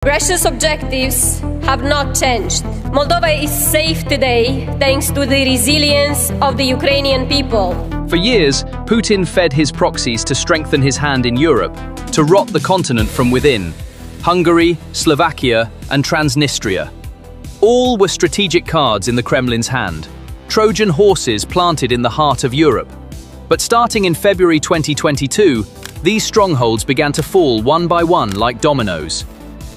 Russia's objectives have not changed. Moldova is safe today thanks to the resilience of the Ukrainian people. For years, Putin fed his proxies to strengthen his hand in Europe, to rot the continent from within. Hungary, Slovakia, and Transnistria. All were strategic cards in the Kremlin's hand, Trojan horses planted in the heart of Europe. But starting in February 2022, these strongholds began to fall one by one like dominoes.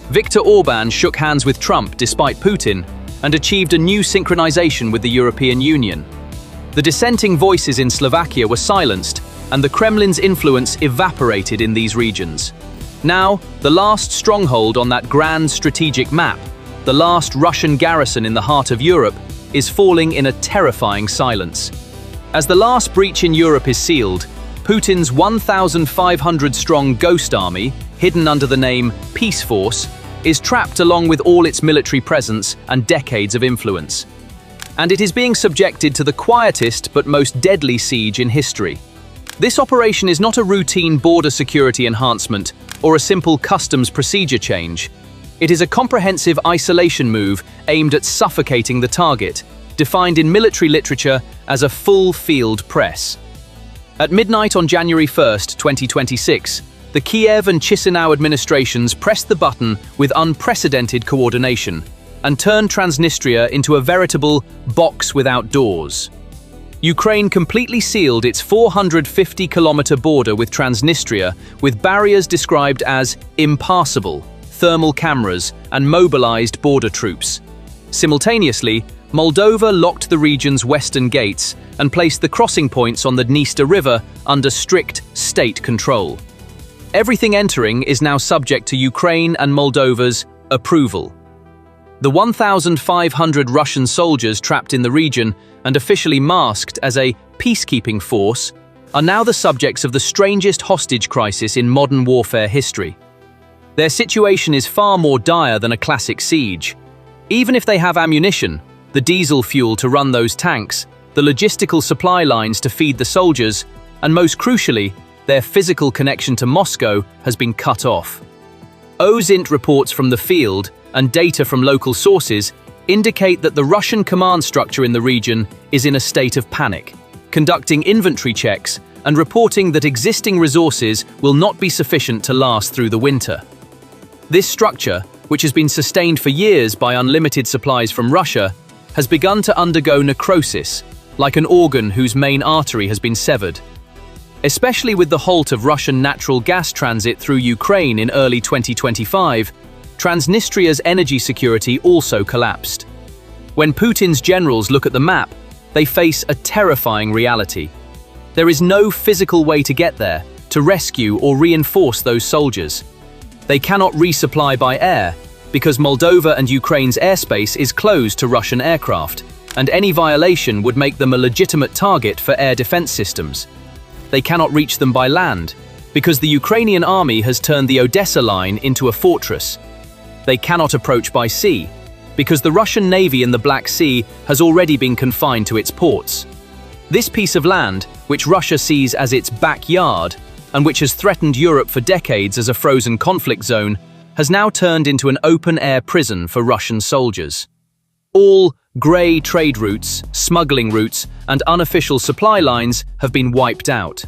Viktor Orban shook hands with Trump despite Putin and achieved a new synchronization with the European Union. The dissenting voices in Slovakia were silenced, and the Kremlin's influence evaporated in these regions. Now, the last stronghold on that grand strategic map, the last Russian garrison in the heart of Europe, is falling in a terrifying silence. As the last breach in Europe is sealed, Putin's 1,500-strong ghost army, hidden under the name Peace Force, is trapped along with all its military presence and decades of influence. And it is being subjected to the quietest but most deadly siege in history. This operation is not a routine border security enhancement or a simple customs procedure change. It is a comprehensive isolation move aimed at suffocating the target, defined in military literature as a full-field press. At midnight on January 1st, 2026, the Kiev and Chisinau administrations pressed the button with unprecedented coordination and turned Transnistria into a veritable box without doors. Ukraine completely sealed its 450-kilometer border with Transnistria with barriers described as impassable, thermal cameras, and mobilized border troops. Simultaneously, Moldova locked the region's western gates and placed the crossing points on the Dniester River under strict state control. Everything entering is now subject to Ukraine and Moldova's approval. The 1,500 Russian soldiers trapped in the region and officially masked as a peacekeeping force are now the subjects of the strangest hostage crisis in modern warfare history. Their situation is far more dire than a classic siege. Even if they have ammunition, the diesel fuel to run those tanks, the logistical supply lines to feed the soldiers, and most crucially, their physical connection to Moscow has been cut off. OSINT reports from the field and data from local sources indicate that the Russian command structure in the region is in a state of panic, conducting inventory checks and reporting that existing resources will not be sufficient to last through the winter. This structure, which has been sustained for years by unlimited supplies from Russia, has begun to undergo necrosis, like an organ whose main artery has been severed. Especially with the halt of Russian natural gas transit through Ukraine in early 2025, Transnistria's energy security also collapsed. When Putin's generals look at the map, they face a terrifying reality. There is no physical way to get there, to rescue or reinforce those soldiers. They cannot resupply by air, because Moldova and Ukraine's airspace is closed to Russian aircraft, and any violation would make them a legitimate target for air defense systems. They cannot reach them by land, because the Ukrainian army has turned the Odessa line into a fortress. They cannot approach by sea, because the Russian Navy in the Black Sea has already been confined to its ports. This piece of land, which Russia sees as its backyard, and which has threatened Europe for decades as a frozen conflict zone, has now turned into an open-air prison for Russian soldiers. All grey trade routes, smuggling routes, and unofficial supply lines have been wiped out.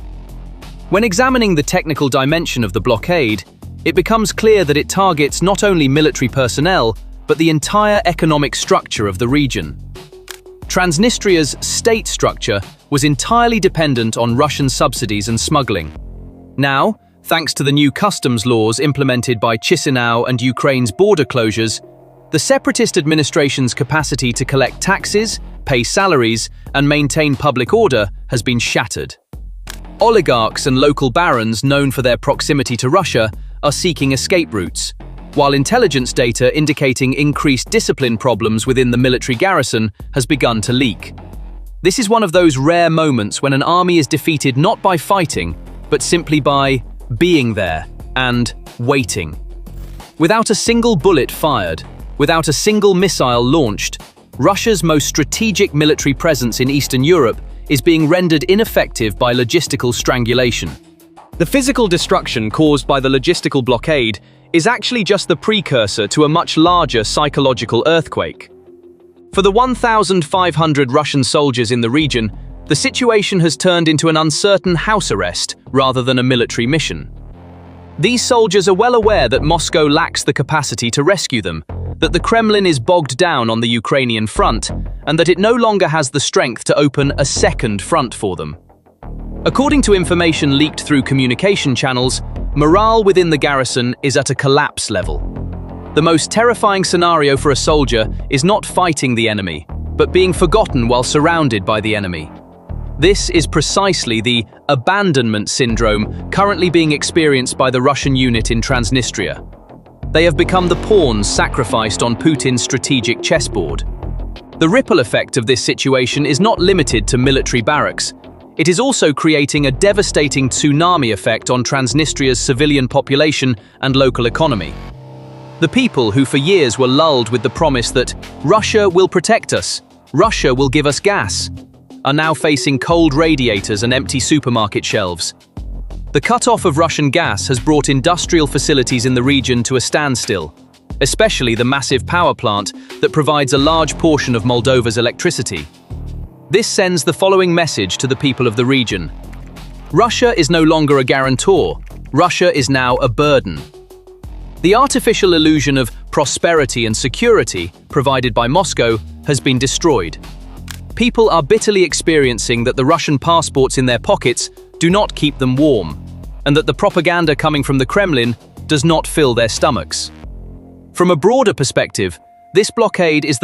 When examining the technical dimension of the blockade, it becomes clear that it targets not only military personnel, but the entire economic structure of the region. Transnistria's state structure was entirely dependent on Russian subsidies and smuggling. Now, thanks to the new customs laws implemented by Chisinau and Ukraine's border closures, the separatist administration's capacity to collect taxes, pay salaries, and maintain public order has been shattered. Oligarchs and local barons known for their proximity to Russia are seeking escape routes, while intelligence data indicating increased discipline problems within the military garrison has begun to leak. This is one of those rare moments when an army is defeated not by fighting, but simply by being there and waiting. Without a single bullet fired, without a single missile launched, Russia's most strategic military presence in Eastern Europe is being rendered ineffective by logistical strangulation. The physical destruction caused by the logistical blockade is actually just the precursor to a much larger psychological earthquake. For the 1,500 Russian soldiers in the region, the situation has turned into an uncertain house arrest rather than a military mission. These soldiers are well aware that Moscow lacks the capacity to rescue them, that the Kremlin is bogged down on the Ukrainian front, and that it no longer has the strength to open a second front for them. According to information leaked through communication channels, morale within the garrison is at a collapse level. The most terrifying scenario for a soldier is not fighting the enemy, but being forgotten while surrounded by the enemy. This is precisely the abandonment syndrome currently being experienced by the Russian unit in Transnistria. They have become the pawns sacrificed on Putin's strategic chessboard. The ripple effect of this situation is not limited to military barracks. It is also creating a devastating tsunami effect on Transnistria's civilian population and local economy. The people who for years were lulled with the promise that Russia will protect us, Russia will give us gas, are now facing cold radiators and empty supermarket shelves. The cut-off of Russian gas has brought industrial facilities in the region to a standstill, especially the massive power plant that provides a large portion of Moldova's electricity. This sends the following message to the people of the region. Russia is no longer a guarantor. Russia is now a burden. The artificial illusion of prosperity and security provided by Moscow has been destroyed. People are bitterly experiencing that the Russian passports in their pockets do not keep them warm, and that the propaganda coming from the Kremlin does not fill their stomachs. From a broader perspective, this blockade is the